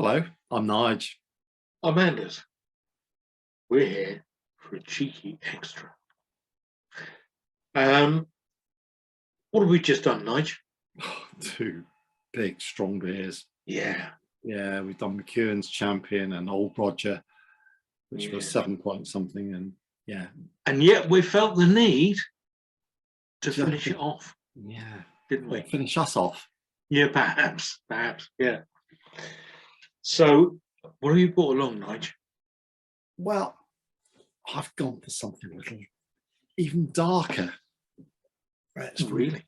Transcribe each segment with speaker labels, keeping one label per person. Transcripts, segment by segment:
Speaker 1: Hello, I'm Nige.
Speaker 2: I'm Anders. We're here for a cheeky extra. What have we just done, Nige?
Speaker 1: Two big, strong beers.
Speaker 2: Yeah.
Speaker 1: Yeah, we've done McEwen's Champion and Old Roger, which was 7 point something, and yeah.
Speaker 2: And yet we felt the need to finish it off.
Speaker 1: Yeah.
Speaker 2: Didn't we?
Speaker 1: Finish us off.
Speaker 2: Yeah, perhaps, yeah. So, what have you brought along, Nige?
Speaker 1: Well, I've gone for something a little even darker. It's
Speaker 2: Really?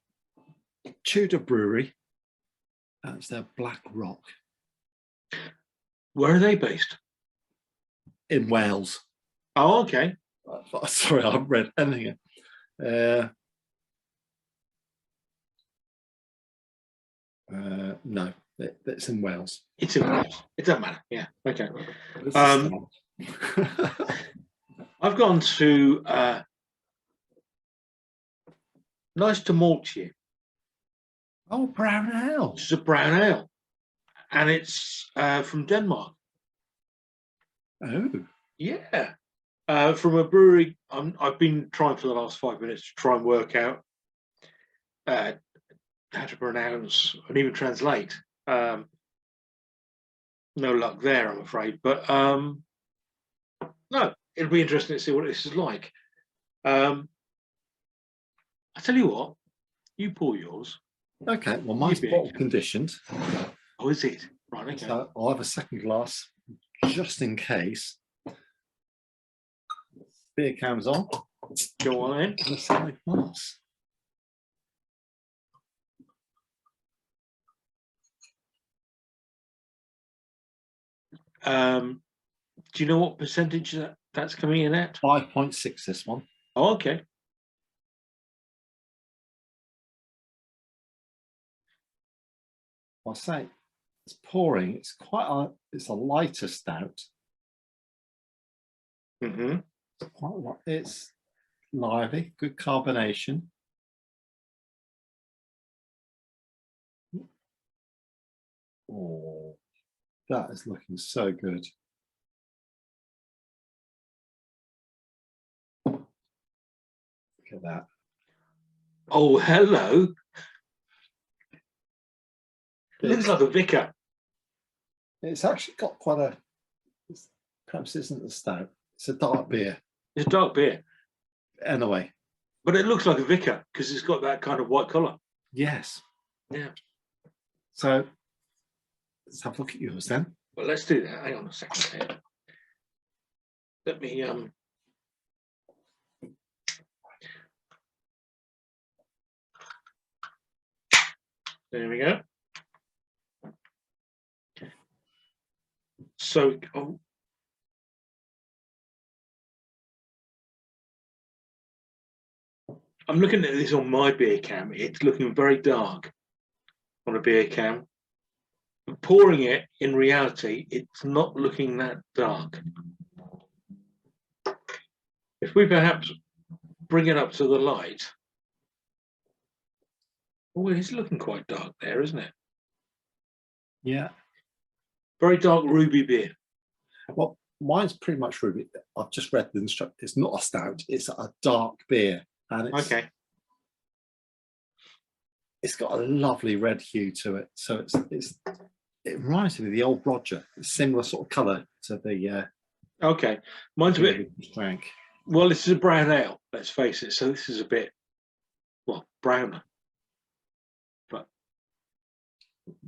Speaker 1: Tudor Brewery. It's their Black Rock.
Speaker 2: Where are they based?
Speaker 1: In Wales.
Speaker 2: Oh, okay.
Speaker 1: Sorry, I haven't read anything. No, it's in Wales.
Speaker 2: It's in Wales. It doesn't matter. Yeah. Okay. I've gone to Nice to malt you.
Speaker 1: Oh, brown ale.
Speaker 2: It's a brown ale, and it's from Denmark.
Speaker 1: Oh,
Speaker 2: yeah. From a brewery. I've been trying for the last 5 minutes to try and work out how to pronounce and even translate. No luck there, I'm afraid. But no, it'll be interesting to see what this is like. I tell you what, you pour yours.
Speaker 1: Okay, well, mine's bottle conditioned.
Speaker 2: Oh, is it? Right, okay.
Speaker 1: So I'll have a second glass just in case. Beer cam's on.
Speaker 2: Go on in.
Speaker 1: The side glass.
Speaker 2: Do you know what percentage that's coming in at?
Speaker 1: 5.6 this one.
Speaker 2: Oh, okay.
Speaker 1: I'll say it's pouring. It's it's a lighter stout.
Speaker 2: Mm-hmm.
Speaker 1: It's lively, good carbonation. Oh, that is looking so good. Look at that.
Speaker 2: Oh, hello. It looks like a vicar.
Speaker 1: It's actually got quite a, perhaps isn't a stout. It's a dark beer.
Speaker 2: It's a dark beer.
Speaker 1: Anyway.
Speaker 2: But it looks like a vicar because it's got that kind of white colour.
Speaker 1: Yes.
Speaker 2: Yeah.
Speaker 1: So let's have a look at yours then.
Speaker 2: Well, let's do that. Hang on a second here. Let me there we go. So, I'm looking at this on my beer cam. It's looking very dark on a beer cam. But pouring it, in reality, it's not looking that dark. If we perhaps bring it up to the light. Oh, it's looking quite dark there, isn't it?
Speaker 1: Yeah.
Speaker 2: Very dark ruby beer.
Speaker 1: Well, mine's pretty much ruby. I've just read the instruction. It's not a stout. It's a dark beer, and it's
Speaker 2: okay.
Speaker 1: It's got a lovely red hue to it. So it reminds me of the Old Roger. It's similar sort of colour to the.
Speaker 2: Okay, mine's a bit.
Speaker 1: Frank.
Speaker 2: Well, this is a brown ale. Let's face it. So this is a bit, well, browner. But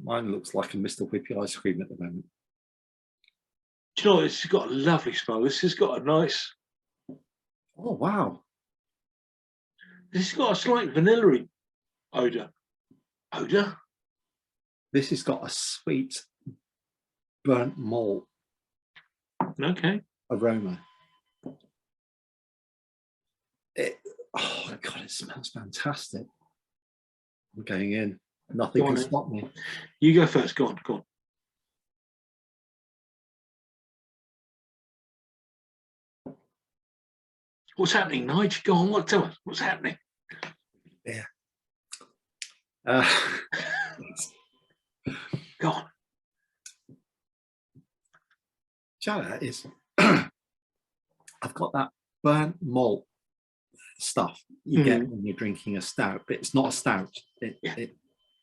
Speaker 1: mine looks like a Mr. Whippy ice cream at the moment.
Speaker 2: Do you know, this has got a lovely smell. This has got a nice.
Speaker 1: Oh wow!
Speaker 2: This has got a slight vanilla odour.
Speaker 1: This has got a sweet burnt malt.
Speaker 2: Okay.
Speaker 1: Aroma. Oh God! It smells fantastic. I'm going in. Nothing can stop me.
Speaker 2: You go first. Go on. Go on. What's happening, Nige? Go on. Tell us. What's happening?
Speaker 1: Yeah.
Speaker 2: Go on.
Speaker 1: Jana is I've got that burnt malt stuff you get when you're drinking a stout, but it's not a stout.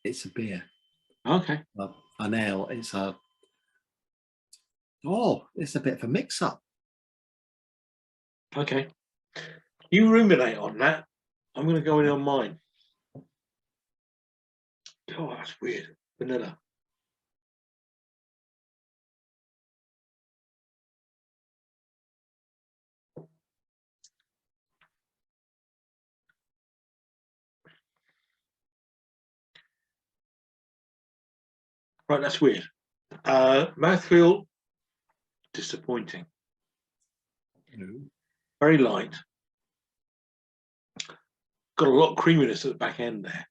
Speaker 1: It's a beer.
Speaker 2: Okay.
Speaker 1: An ale. It's a it's a bit of a mix-up.
Speaker 2: Okay. You ruminate on that. I'm going to go in on mine. Oh, that's weird. Vanilla. Right, that's weird. Mouthfeel, disappointing. Very light. Got a lot of creaminess at the back end there.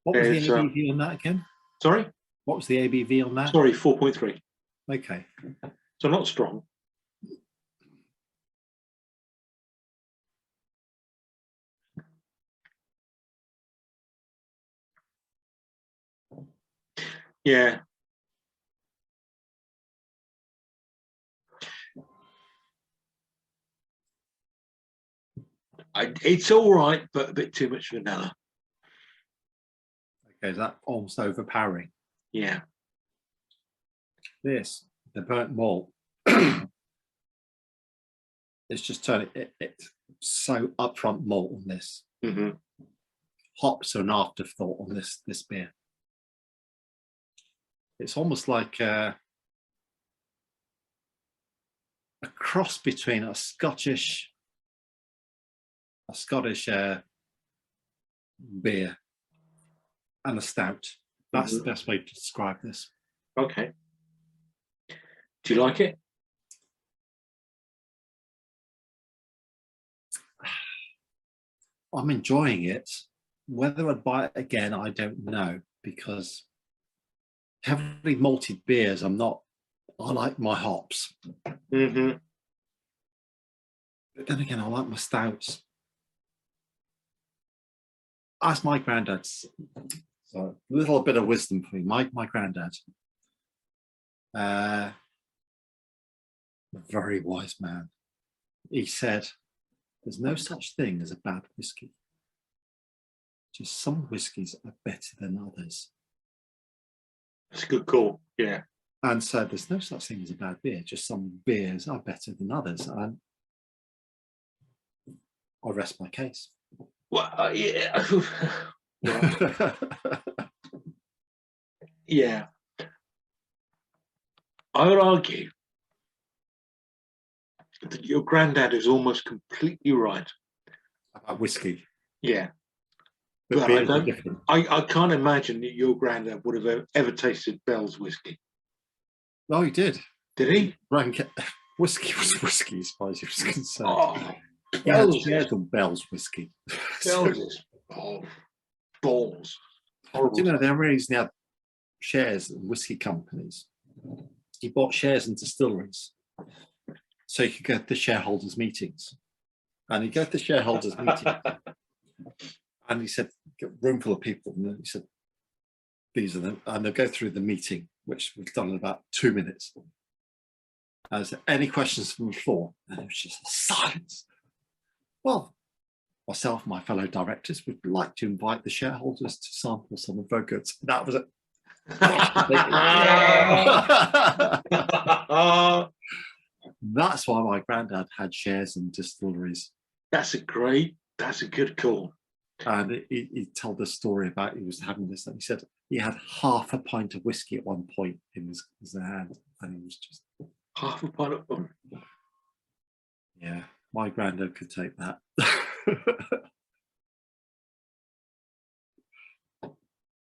Speaker 1: What was the ABV on that again?
Speaker 2: Sorry?
Speaker 1: What was the ABV on that?
Speaker 2: Sorry, 4.3.
Speaker 1: Okay.
Speaker 2: So not strong. Yeah. It's all right, but a bit too much vanilla.
Speaker 1: Okay, is that almost overpowering?
Speaker 2: Yeah.
Speaker 1: The burnt malt, it's just turning it's so upfront malt on this. Hops are an afterthought on this beer. It's almost like a cross between a Scottish beer and a stout. That's the best way to describe this.
Speaker 2: Okay. Do you like it?
Speaker 1: I'm enjoying it. Whether I'd buy it again, I don't know, because heavily malted beers, I like my hops. But then again, I like my stouts. As my granddad's, so a little bit of wisdom for me. My granddad, a very wise man, he said, there's no such thing as a bad whiskey. Just some whiskies are better than others.
Speaker 2: That's a good call. Yeah.
Speaker 1: And so there's no such thing as a bad beer. Just some beers are better than others. And I'll rest my case.
Speaker 2: Well, yeah. Yeah. I would argue that your granddad is almost completely right.
Speaker 1: About whiskey.
Speaker 2: Yeah.
Speaker 1: But
Speaker 2: I can't imagine that your granddad would have ever tasted Bell's whiskey.
Speaker 1: Oh, he did.
Speaker 2: Did he?
Speaker 1: Whiskey was whiskey, as far as he was concerned.
Speaker 2: Oh,
Speaker 1: he had shares of Bell's whiskey.
Speaker 2: Bell's is balls. Horrible.
Speaker 1: Do you know, they're raising out shares in whiskey companies. He bought shares in distilleries so he could go to shareholders' meetings. And he'd go to the shareholders' meeting and he said, room full of people. And he said, these are them. And they'll go through the meeting, which was done in about 2 minutes. And I said, any questions from the floor? And it was just silence. Well, myself and my fellow directors would like to invite the shareholders to sample some of our goods. That was it. That's why my granddad had shares in distilleries.
Speaker 2: That's a good call.
Speaker 1: And he told the story about he was having this, and he said he had half a pint of whiskey at one point in his hand, and he was just
Speaker 2: half a pint of fun.
Speaker 1: Yeah, my granddad could take that.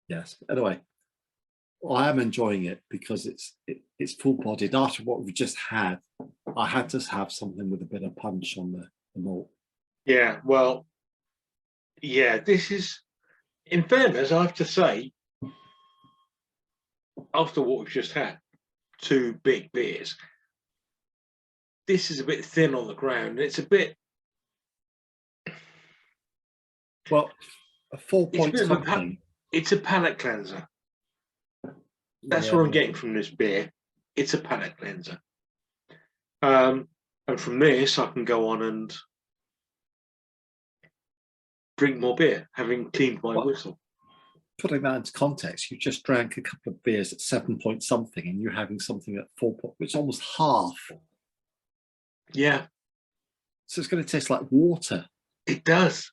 Speaker 1: Yes. Anyway, I am enjoying it because it's full-bodied. After what we've just had, I had to have something with a bit of punch on the malt.
Speaker 2: Yeah, well, yeah, this is, in fairness, I have to say, after what we've just had, 2 big beers, this is a bit thin on the ground. It's a bit...
Speaker 1: Well, a 4 point something.
Speaker 2: It's a palate cleanser. That's what I'm getting from this beer. It's a palate cleanser. And from this, I can go on and drink more beer, having cleaned my whistle.
Speaker 1: Putting that into context, you just drank a couple of beers at 7 point something, and you're having something at 4 point, which is almost half.
Speaker 2: Yeah.
Speaker 1: So it's going to taste like water.
Speaker 2: It does.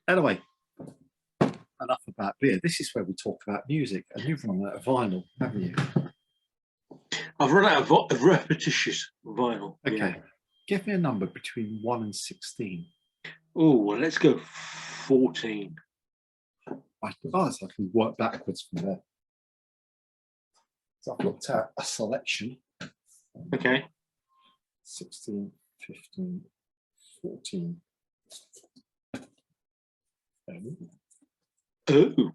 Speaker 1: Anyway, enough about beer. This is where we talk about music, and you've run out of vinyl, haven't you?
Speaker 2: I've run out of repetitious vinyl.
Speaker 1: Okay.
Speaker 2: Yeah.
Speaker 1: Give me a number between 1 and 16.
Speaker 2: Oh, well, let's go 14.
Speaker 1: I suppose I can work backwards from there. So I've looked at a selection.
Speaker 2: Okay.
Speaker 1: 16, 15, 14.
Speaker 2: Oh.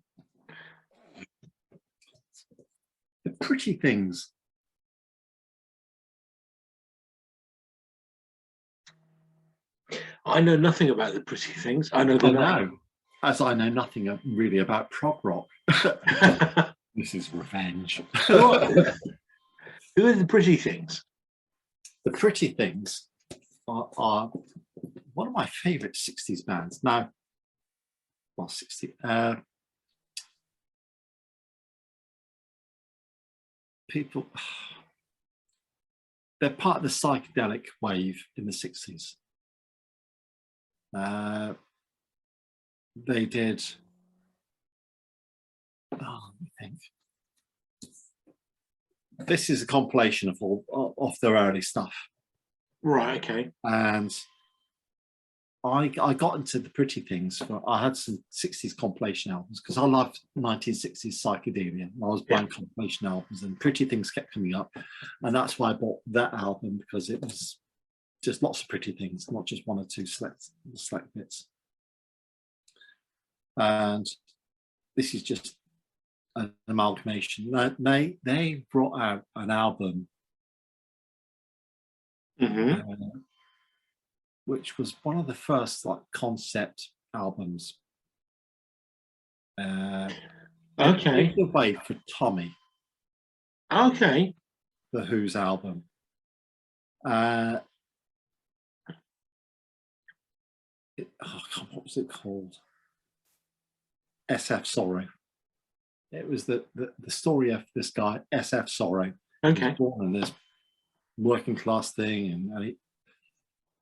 Speaker 1: The pretty things.
Speaker 2: I know nothing about the pretty things. I know the name.
Speaker 1: As I know nothing really about prog rock. This is revenge.
Speaker 2: Who are the pretty things?
Speaker 1: The pretty things are one of my favourite 60s bands. Now, well, 60. People, they're part of the psychedelic wave in the 60s. They did, I think, this is a compilation of all of their early stuff.
Speaker 2: Right, okay.
Speaker 1: And I got into the pretty things. I had some 60s compilation albums because I loved 1960s psychedelia. I was buying compilation albums, and pretty things kept coming up. And that's why I bought that album, because it was just lots of pretty things, not just one or two select bits. And this is just an amalgamation. They brought out an album which was one of the first like concept albums.
Speaker 2: Okay.
Speaker 1: The way for Tommy.
Speaker 2: Okay.
Speaker 1: The Who's album. What was it called? SF Sorrow. It was the story of this guy, SF Sorrow.
Speaker 2: Okay.
Speaker 1: He was born in this working class thing, and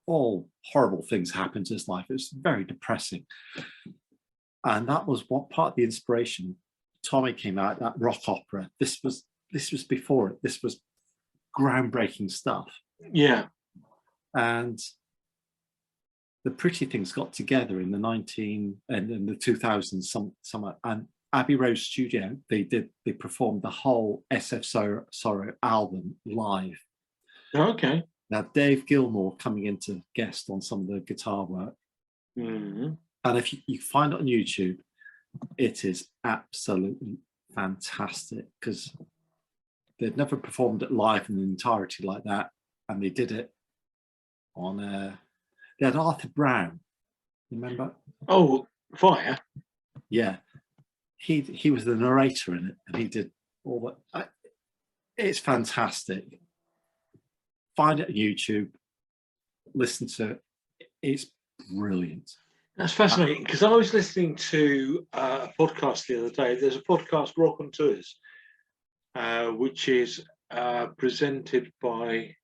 Speaker 1: all horrible things happened to his life. It was very depressing. And that was what part of the inspiration. Tommy came out, that rock opera. This was before it. This was groundbreaking stuff.
Speaker 2: Yeah.
Speaker 1: And the Pretty Things got together in the 2000s, somewhere, and Abbey Road Studio, they performed the whole SF Sorrow album live.
Speaker 2: Okay.
Speaker 1: Now Dave Gilmour coming in to guest on some of the guitar work.
Speaker 2: Mm-hmm.
Speaker 1: And if you find it on YouTube, it is absolutely fantastic, because they'd never performed it live in the entirety like that, and they did it on they had Arthur Brown, remember?
Speaker 2: Oh, Fire.
Speaker 1: Yeah, he was the narrator in it, and he did all that. It's fantastic. Find it on YouTube, listen to it. It's brilliant.
Speaker 2: That's fascinating, because I was listening to a podcast the other day. There's a podcast, Rock on Tours, which is presented by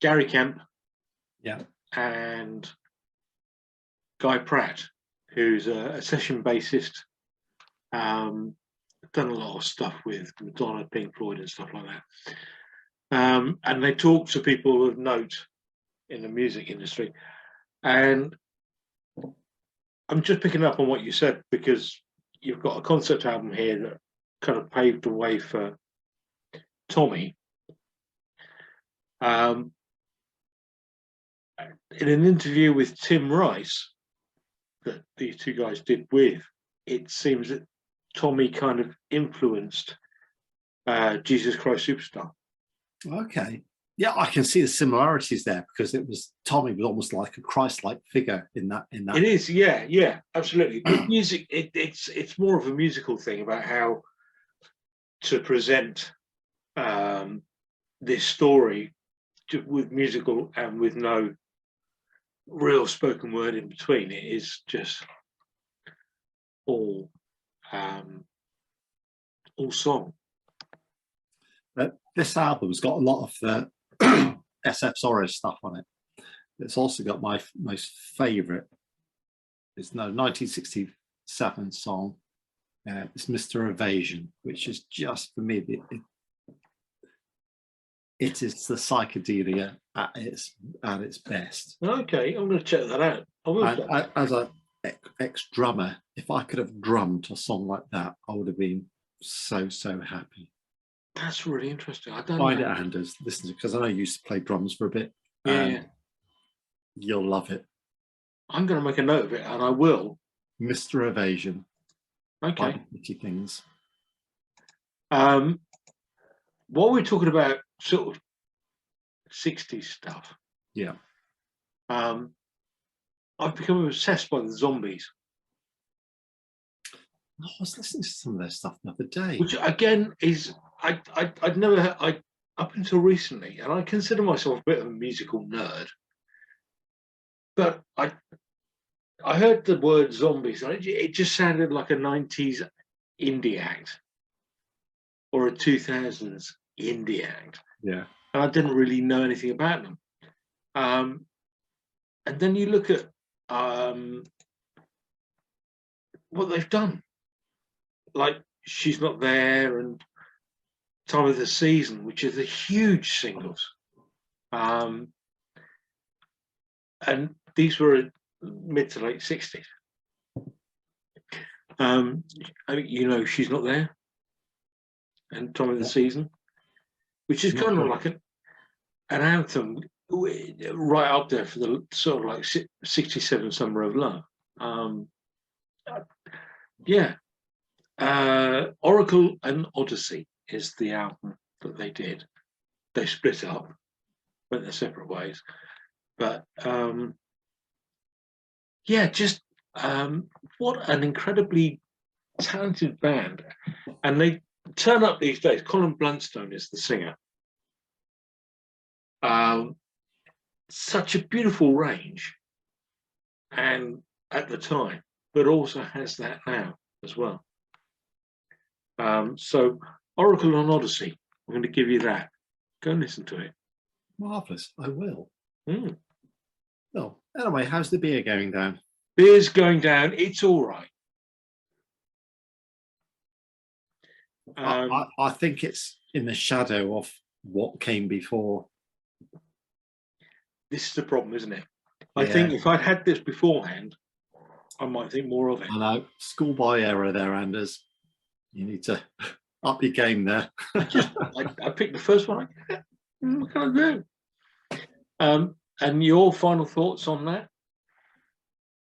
Speaker 2: Gary Kemp, and Guy Pratt, who's a session bassist. Done a lot of stuff with Madonna, Pink Floyd, and stuff like that. And they talk to people of note in the music industry. And I'm just picking up on what you said, because you've got a concept album here that kind of paved the way for Tommy. In an interview with Tim Rice that these two guys did with, it seems that Tommy kind of influenced Jesus Christ Superstar.
Speaker 1: Okay. Yeah, I can see the similarities there because Tommy was almost like a Christ-like figure in that.
Speaker 2: It is, yeah, absolutely. With music, it's more of a musical thing about how to present this story with musical and with no real spoken word in between. It is just all song.
Speaker 1: This album's got a lot of the SF Sorrows stuff on it. It's also got my most favourite. It's no 1967 song. It's Mr. Evasion, which is just for me. It is the psychedelia at its best.
Speaker 2: Okay, I'm going to check that out.
Speaker 1: As an ex-drummer, if I could have drummed a song like that, I would have been so happy.
Speaker 2: That's really interesting. I don't
Speaker 1: find
Speaker 2: know.
Speaker 1: it, Anders. Listen to, because I know you used to play drums for a bit.
Speaker 2: Yeah,
Speaker 1: you'll love it.
Speaker 2: I'm going to make a note of it, and I will.
Speaker 1: Mr. Evasion.
Speaker 2: Okay.
Speaker 1: Pretty things.
Speaker 2: While we're talking about sort of 60s stuff,
Speaker 1: yeah,
Speaker 2: I've become obsessed by the Zombies.
Speaker 1: I was listening to some of their stuff the other day,
Speaker 2: which again is I'd never up until recently, and I consider myself a bit of a musical nerd, but I heard the word Zombies and it just sounded like a 90s indie act or a 2000s indie act.
Speaker 1: Yeah,
Speaker 2: and I didn't really know anything about them. And then you look at what they've done, like She's Not There and Time of the Season, which are the huge singles. And these were mid to late 60s. You know, She's Not There and Time of the Season, which is kind of like an anthem right up there for the sort of like 67 Summer of Love. Oracle and Odyssey is the album that they did. They split up, went their separate ways. But what an incredibly talented band. And they turn up these days. Colin Blunstone is the singer. Such a beautiful range, and at the time, but also has that now as well. So Oracle and Odyssey, I'm going to give you that. Go and listen to it.
Speaker 1: Marvellous, I will.
Speaker 2: Mm.
Speaker 1: Well, anyway, how's the beer going down?
Speaker 2: Beer's going down. It's all right.
Speaker 1: I think it's in the shadow of what came before.
Speaker 2: This is the problem, isn't it? I think if I'd had this beforehand, I might think more of it.
Speaker 1: I know, schoolboy error there, Anders. You need to up your game there.
Speaker 2: I picked the first one. What can I do? And your final thoughts on that?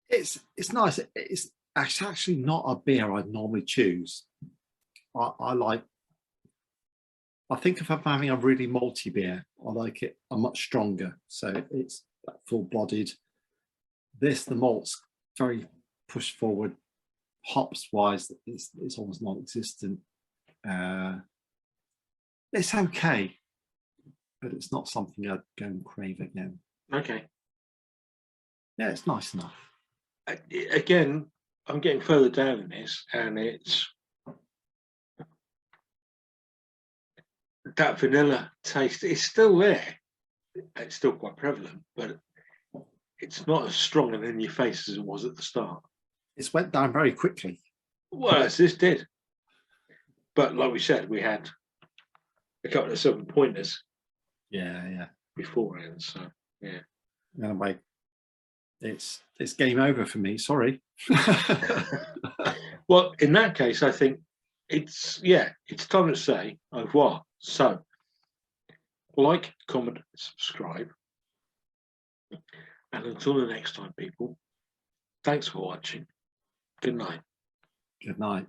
Speaker 1: It's nice. It's actually not a beer I'd normally choose. I think if I'm having a really malty beer, I like it a much stronger. So it's full-bodied. The malt's very pushed forward. Hops wise, it's almost non-existent. It's okay, but it's not something I'd go and crave again.
Speaker 2: Okay.
Speaker 1: Yeah, it's nice enough.
Speaker 2: Again, I'm getting further down in this, and it's that vanilla taste is still there. It's still quite prevalent, but it's not as strong and in your face as it was at the start.
Speaker 1: It's went down very quickly.
Speaker 2: Well, as this did. But like we said, we had a couple of 7-pointers.
Speaker 1: Yeah.
Speaker 2: Beforehand, so yeah.
Speaker 1: Anyway, it's game over for me. Sorry.
Speaker 2: Well, in that case, I think it's time to say au revoir. So, like, comment, subscribe. And until the next time, people, thanks for watching. Good night.
Speaker 1: Good night.